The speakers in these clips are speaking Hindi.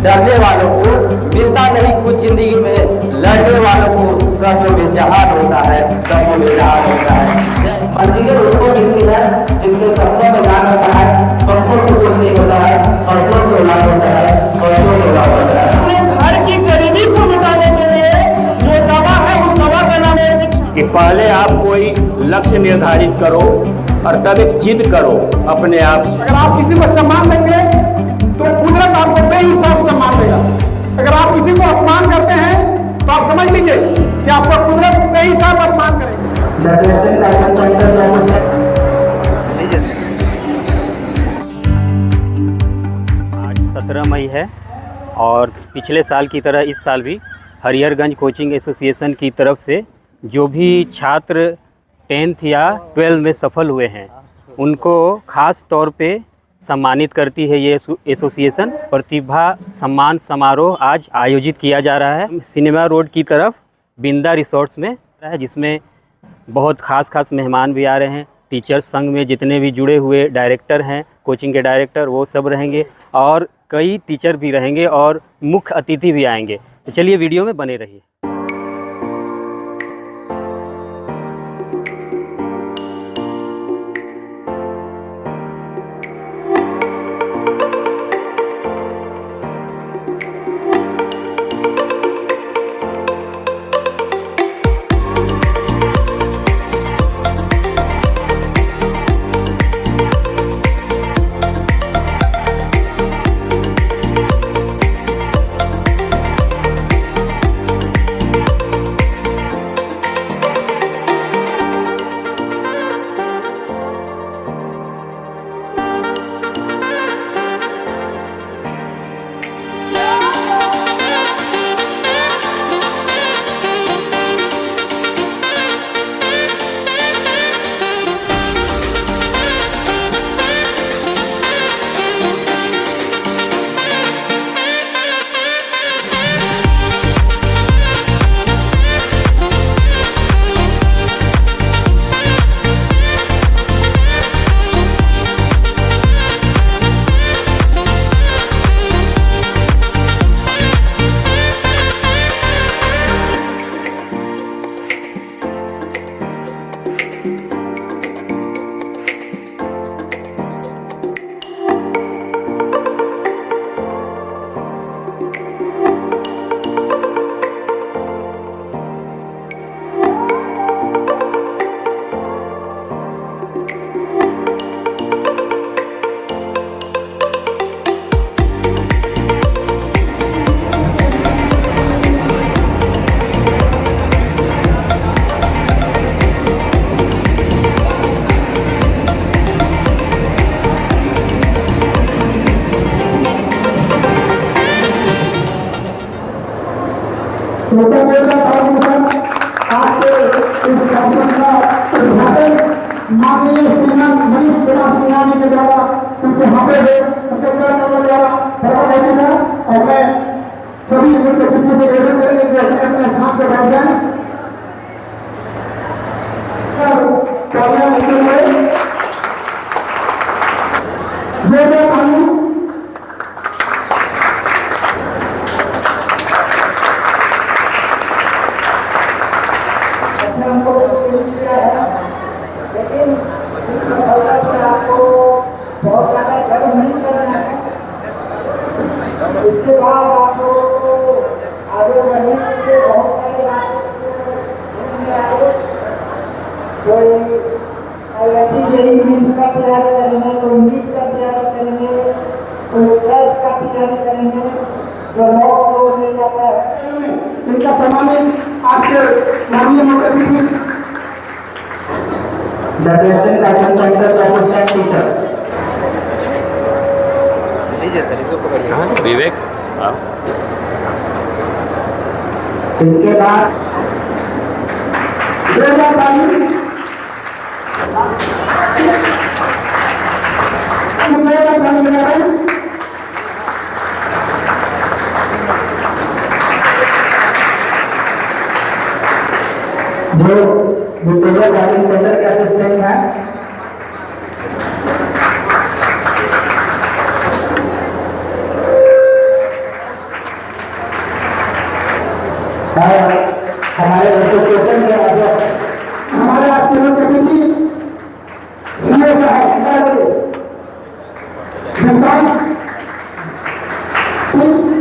डरने वालों को मिलता नहीं कुछ जिंदगी में, लड़ने वालों को कदमों में जहान होता है, कदमों में जहान होता है। मंजिलें उनको मिलती है जिनके सपनों में जान होता है, पंखों से कुछ नहीं होता है, हौसलों से उड़ान होता है, हौसलों से उड़ान होता है। अपने घर की गरीबी को मिटाने के लिए जो दवा है उस दवा का नाम है शिक्षा। कि पहले आप कोई लक्ष्य निर्धारित करो और तब एक जिद करो अपने आप। अगर आप किसी को सम्मान देंगे तो कुदरत आपको बेहिसाब सम्मान देगा। अगर आप किसी को अपमान करते हैं तो आप समझ लीजिए कि आपको कुदरत बेहिसाब अपमान करेगी। आज 17 मई है और पिछले साल की तरह इस साल भी हरिहरगंज कोचिंग एसोसिएशन की तरफ से जो भी छात्र 10th या 12 में सफल हुए हैं उनको ख़ास तौर पे सम्मानित करती है ये एसोसिएशन। प्रतिभा सम्मान समारोह आज आयोजित किया जा रहा है सिनेमा रोड की तरफ बिंदा रिसोर्ट्स में है, जिसमें बहुत खास मेहमान भी आ रहे हैं। टीचर्स संघ में जितने भी जुड़े हुए डायरेक्टर हैं, कोचिंग के डायरेक्टर, वो सब रहेंगे और कई टीचर भी रहेंगे और मुख्य अतिथि भी आएंगे। तो चलिए वीडियो में बने रहिए। माननीय श्रीमान मनीष कुमार सिंघानी के द्वारा उनके हाथे उनके द्वारा और मैं सभी उनके किस्मों से निवेदन करेंगे कि अपने अपने स्थान पर बैठ जाएं। बहुत ज्यादा गर्म नहीं करना है। इसके बाद आपको आगे बढ़ने के लिए बहुत सारे कोई IIT JEE का तैयारी करेंगे, कोई नीट का तैयारी करेंगे, कोई टेस्ट का तैयारी करेंगे जो बहुत लोग मिल जाता है। इनका सम्मान आज के माननीय मुख्यमंत्री सर इसको पकड़िए। विवेक इसके बाद जो विक्टोरिया गार्डन सेंटर के असिस्टेंट हैं विक्टोरिया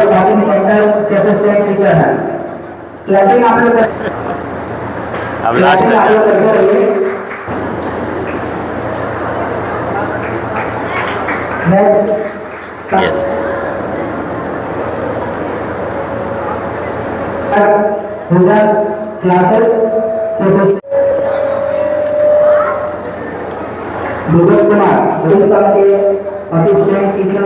कोचिंग सेंटर के असिस्टेंट टीचर हैं। क्लैपिंग आप लोग अब लास्ट क्लैपिंग आप लोग करते रहिए। Next result classes Vivek Kumar बड़ी के असिस्टेंट टीचर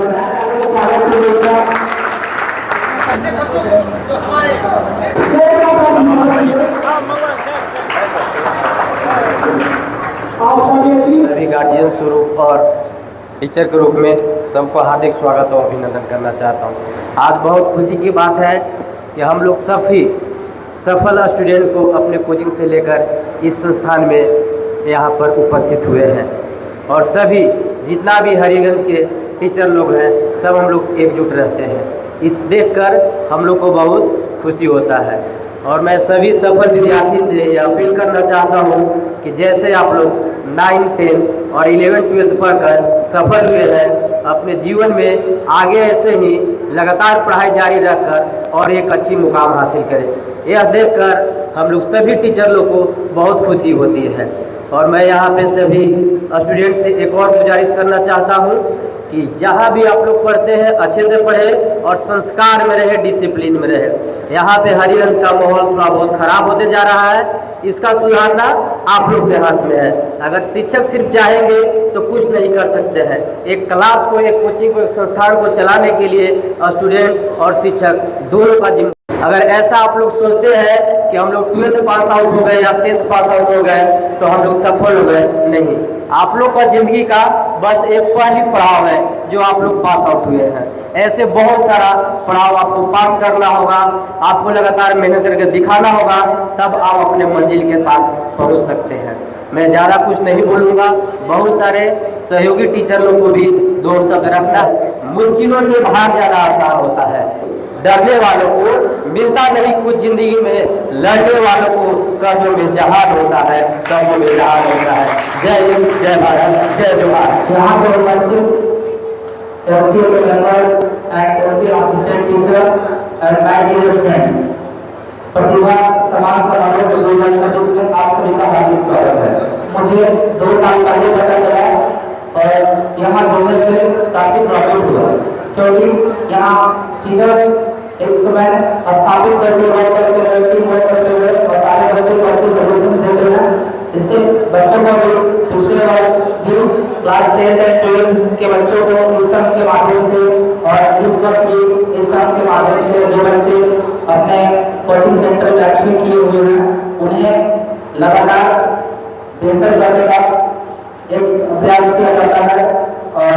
सभी गार्जियन स्वरूप और टीचर के रूप में सबको हार्दिक स्वागत और अभिनंदन करना चाहता हूँ। आज बहुत खुशी की बात है कि हम लोग सभी सफल स्टूडेंट को अपने कोचिंग से लेकर इस संस्थान में यहाँ पर उपस्थित हुए हैं और सभी जितना भी हरिगंज के टीचर लोग हैं सब हम लोग एकजुट रहते हैं। इस देखकर हम लोग को बहुत खुशी होता है और मैं सभी सफल विद्यार्थी से यह अपील करना चाहता हूँ कि जैसे आप लोग 9th 10th और 11th 12th पढ़कर सफल हुए हैं, अपने जीवन में आगे ऐसे ही लगातार पढ़ाई जारी रखकर और एक अच्छी मुकाम हासिल करें। यह देखकर हम लोग सभी टीचर लोग को बहुत खुशी होती है और मैं यहाँ पे सभी स्टूडेंट से एक और गुजारिश करना चाहता हूँ कि जहाँ भी आप लोग पढ़ते हैं अच्छे से पढ़ें और संस्कार में रहे, डिसिप्लिन में रहे। यहाँ पे हरिगंज का माहौल थोड़ा बहुत खराब होते जा रहा है, इसका सुधारना आप लोग के हाथ में है। अगर शिक्षक सिर्फ चाहेंगे तो कुछ नहीं कर सकते हैं। एक क्लास को, एक कोचिंग को, एक संस्थान को चलाने के लिए स्टूडेंट और शिक्षक दोनों का जिम्मेदारी। अगर ऐसा आप लोग सोचते हैं कि हम लोग 12th पास आउट हो गए या 10th पास आउट हो गए तो हम लोग सफल हो गए, नहीं। आप लोग का जिंदगी का बस एक पहली पड़ाव है जो आप लोग पास आउट हुए हैं। ऐसे बहुत सारा पड़ाव आपको पास करना होगा, आपको लगातार मेहनत करके दिखाना होगा, तब आप अपने मंजिल के पास पहुंच सकते हैं। मैं ज़्यादा कुछ नहीं बोलूँगा, बहुत सारे सहयोगी टीचर लोग को भी दो शब्द रखना। मुश्किलों से बाहर जाना आसान होता है, डरने वालों को मिलता नहीं कुछ जिंदगी में, लड़ने वालों को कर्मों में जहान होता है, कर्मों में जहान होता है। जय हिंद, जय भारत, जय जोहार। यहाँ पे उपस्थित LCA के मेंबर एंड उनके assistant teacher and my dear friend, प्रतिभा सम्मान समारोह 2026 में आप सभी का हार्दिक स्वागत है। मुझे 2 साल पहले पता चला और यहाँ जुड़ने से काफ़ी प्रॉब्लम हुआ क्योंकि यहाँ टीचर्स एक समय स्थापित करके वर्क करते हुए और सारे बच्चों को अच्छे सजेशन देते हैं। इससे बच्चों को भी पिछले वर्ष भी क्लास 10 और 12 के बच्चों को इस संघ के माध्यम से और इस वर्ष भी इस संघ के माध्यम से जो बच्चे अपने कोचिंग सेंटर में अच्छे किए हुए हैं उन्हें लगातार बेहतर करने का एक प्रयास किया जाता है और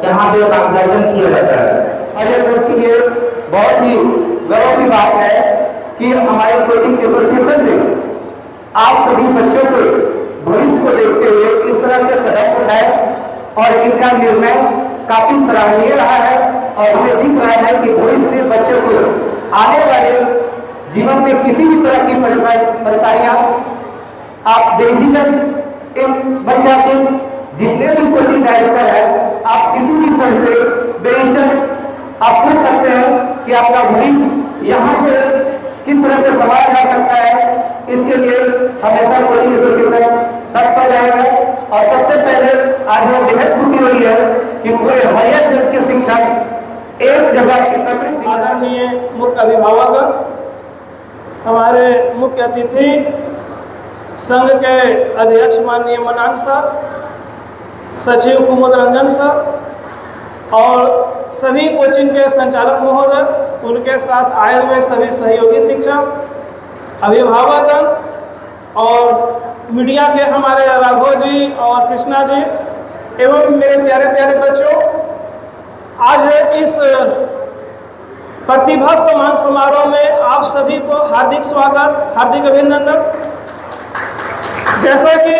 यहाँ पे मार्गदर्शन किया जाता है। हरिगंज के लिए बहुत ही गर्व की बात है कि हमारे कोचिंग एसोसिएशन ने आप सभी बच्चों के भविष्य को देखते हुए इस तरह के कदम उठाए और इनका निर्णय काफी सराहनीय रहा है और हमें दिख रहा है कि भविष्य में बच्चों को आने वाले जीवन में किसी भी तरह की परेशानियां आप बेझिझक बच्चा से जितने भी कोचिंग डायरेक्टर है आप किसी भी सर से बेझिझक आप पूछ सकते हैं कि आपका भविष्य यहाँ से किस तरह से संभाला जा सकता है। इसके लिए हमेशा कोचिंग एसोसिएशन तत्पर रहेगा और सबसे पहले आज हमें बेहद खुशी हो रही है कि पूरे हरिगंज के शिक्षक एक जगह एकत्रित। आदरणीय मुख्य अभिभावक, हमारे मुख्य अतिथि, संघ के अध्यक्ष माननीय मनान साहब, सचिव कुमुद रंजन साहब और सभी कोचिंग के संचालक महोदय, उनके साथ आए हुए सभी सहयोगी शिक्षक, अभिभावक और मीडिया के हमारे राघव जी और कृष्णा जी एवं मेरे प्यारे प्यारे बच्चों, आज इस प्रतिभा सम्मान समारोह में आप सभी को हार्दिक स्वागत, हार्दिक अभिनंदन। जैसा कि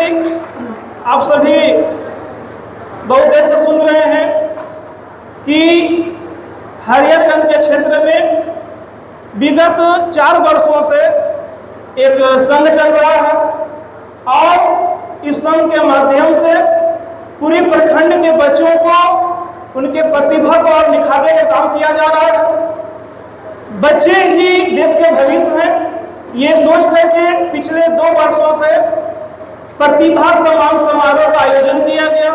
आप सभी बहुत देर से सुन रहे हैं हरिहरगंज के क्षेत्र में विगत 4 वर्षों से एक संघ चल रहा है और इस संघ के माध्यम से पूरे प्रखंड के बच्चों को उनके प्रतिभा को और निखारने का काम किया जा रहा है। बच्चे ही देश के भविष्य हैं, ये सोच करके पिछले 2 वर्षों से प्रतिभा सम्मान समारोह का आयोजन किया गया,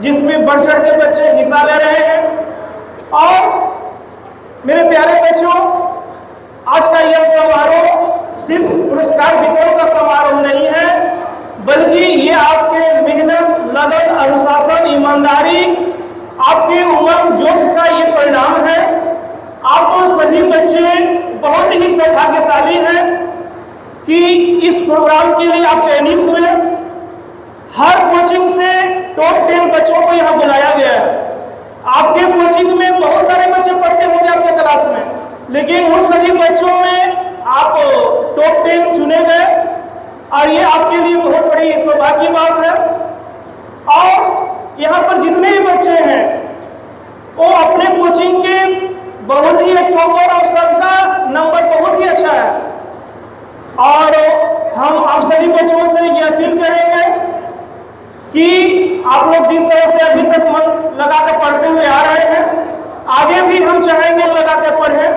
जिसमें बढ़ चढ़ के बच्चे हिस्सा ले रहे हैं। और मेरे प्यारे बच्चों, आज का यह समारोह सिर्फ पुरस्कार वितरण का समारोह नहीं है, बल्कि ये आपके मेहनत, लगन, अनुशासन, ईमानदारी, आपके उमंग जोश का ये परिणाम है। आप सभी बच्चे बहुत ही सौभाग्यशाली हैं कि इस प्रोग्राम के लिए आप चयनित हुए। हर कोचिंग से टॉप 10 बच्चों को यहाँ बुलाया गया है। आपके कोचिंग में बहुत सारे बच्चे पढ़ते होंगे आपके क्लास में, लेकिन उन सभी बच्चों में आप टॉप 10 चुने गए और ये आपके लिए बहुत बड़ी सौभाग्य की बात है। और यहाँ पर जितने भी बच्चे हैं वो अपने कोचिंग के बहुत ही टॉपर और सबका नंबर बहुत ही अच्छा है। और हम आप सभी बच्चों से ये अपील करेंगे कि आप लोग जिस तरह से अभी तक मन लगा कर पढ़ते हुए आ रहे हैं, आगे भी हम चाहेंगे लगा कर पढ़ें,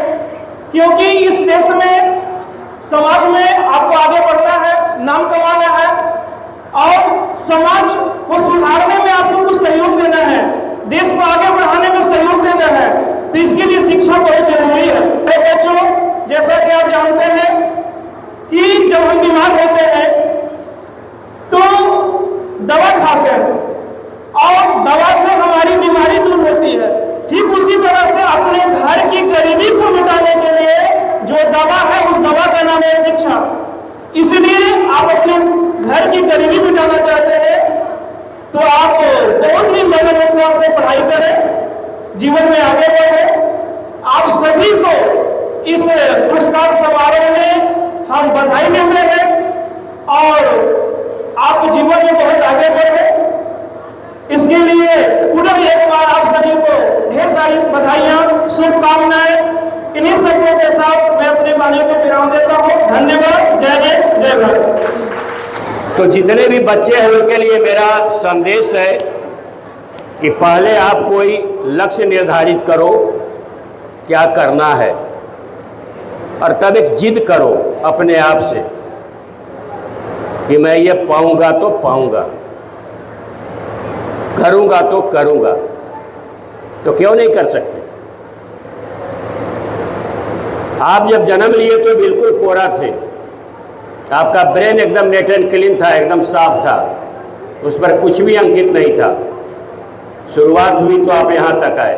क्योंकि इस देश में, समाज में आपको आगे बढ़ना है, नाम कमाना है और समाज को सुधारने में आपको कुछ सहयोग देना है, देश को आगे बढ़ाने में सहयोग देना है। तो इसके लिए शिक्षा बहुत जरूरी है। बच्चों, जैसा कि आप जानते हैं कि जब हम बीमार होते हैं तो दवा खाते हैं और दवा से हमारी बीमारी दूर होती है। ठीक उसी तरह से अपने घर की गरीबी को मिटाने के लिए जो दवा है, उस दवा का नाम है शिक्षा। इसलिए आप अपने घर की गरीबी मिटाना चाहते हैं तो आप बहुत ही लगन उत्साह से पढ़ाई करें, जीवन में आगे बढ़ें। आप सभी को इस पुरस्कार समारोह में हम बधाई देते हैं और आप जीवन में बहुत आगे बढ़े। इसके लिए पुनः एक बार आप सभी को ढेर सारी बधाइयां, शुभकामनाएं। इन्हीं शब्दों के साथ मैं अपने वाणी को विराम देता हूं। धन्यवाद। जय हिंद, जय भारत। तो जितने भी बच्चे हैं उनके लिए मेरा संदेश है कि पहले आप कोई लक्ष्य निर्धारित करो क्या करना है, और तब एक जिद करो अपने आप से कि मैं ये पाऊंगा तो पाऊंगा, करूंगा तो करूंगा। तो क्यों नहीं कर सकते? आप जब जन्म लिए तो बिल्कुल कोरा थे, आपका ब्रेन एकदम नेट एंड क्लीन था, एकदम साफ था, उस पर कुछ भी अंकित नहीं था। शुरुआत हुई तो आप यहाँ तक आए।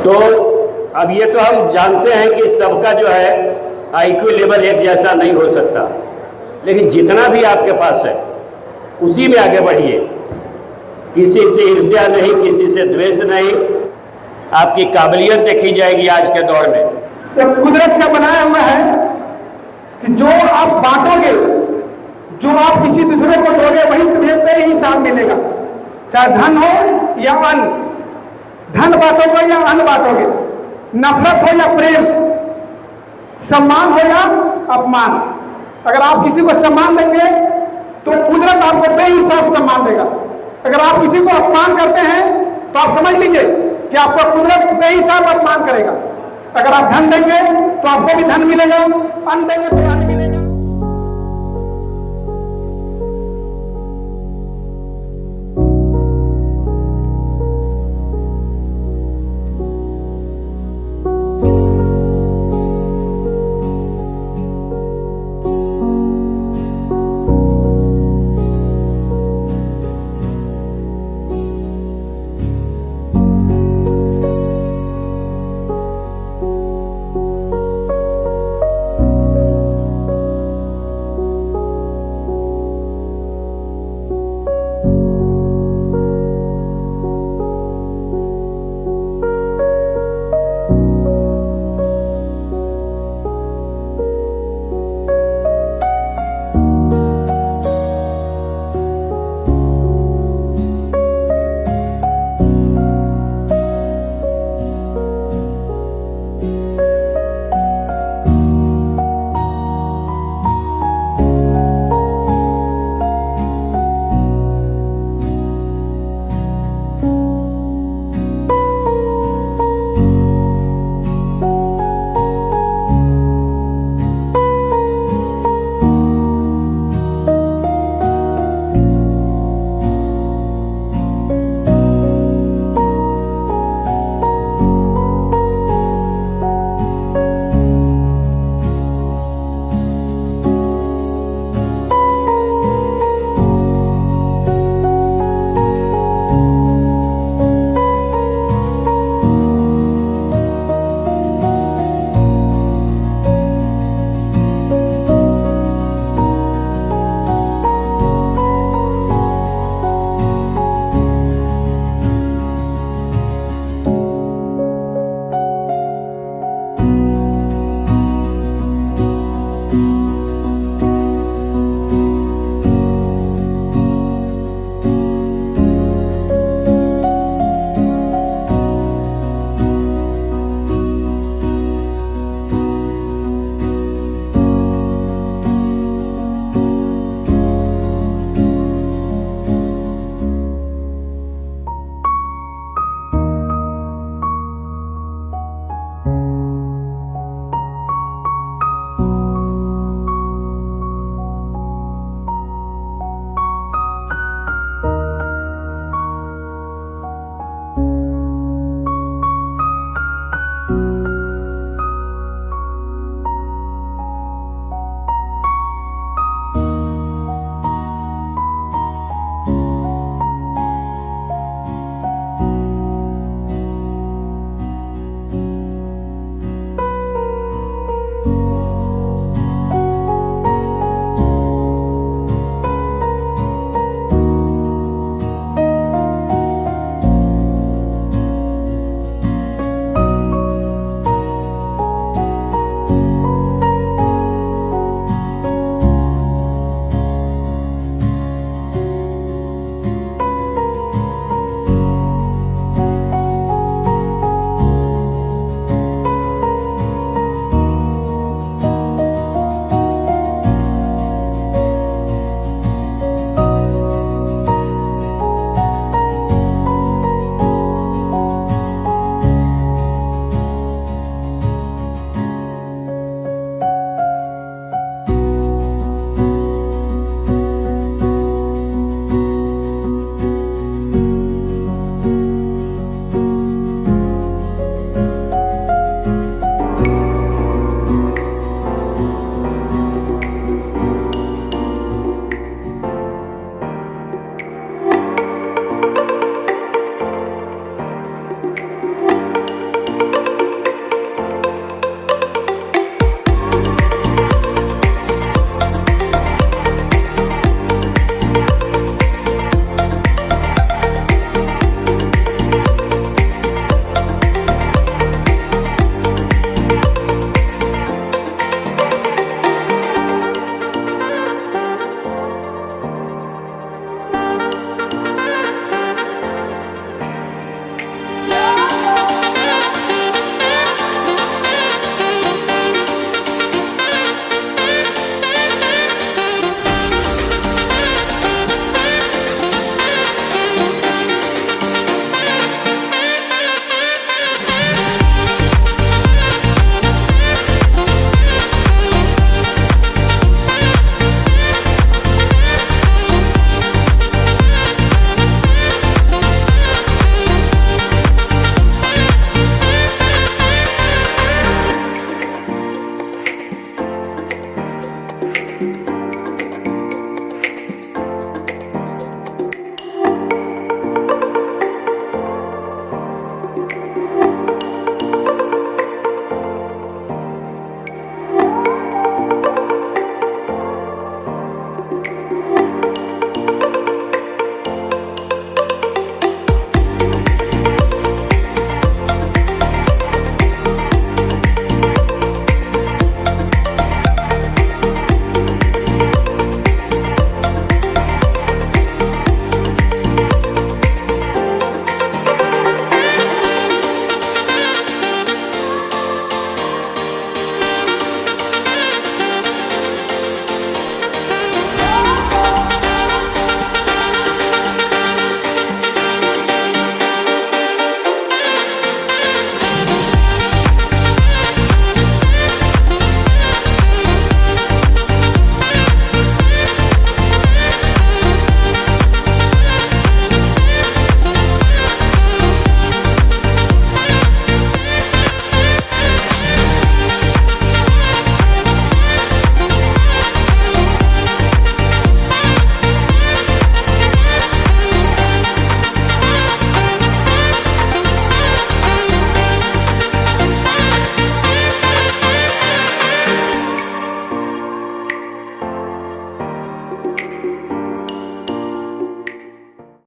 तो अब ये तो हम जानते हैं कि सबका जो है आईक्यू लेवल एक जैसा नहीं हो सकता, लेकिन जितना भी आपके पास है उसी में आगे बढ़िए। किसी से ईर्ष्या नहीं, किसी से द्वेष नहीं। आपकी काबिलियत देखी जाएगी आज के दौर में। ये कुदरत का बनाया हुआ है कि जो आप बांटोगे, जो आप किसी दूसरे को दोगे, वही तुम्हें बेहिसाब मिलेगा। चाहे धन हो या अन्न, धन बांटोगे या अन्न बांटोगे, नफरत हो या प्रेम, सम्मान हो या अपमान। अगर आप किसी को सम्मान देंगे तो कुदरत आपको बेहिसाब सम्मान देगा। अगर आप किसी को अपमान करते हैं तो आप समझ लीजिए कि आपको कुदरत बेहिसाब अपमान करेगा। अगर आप धन देंगे तो आपको भी धन मिलेगा, अन्न देंगे तो अन्न मिलेगा।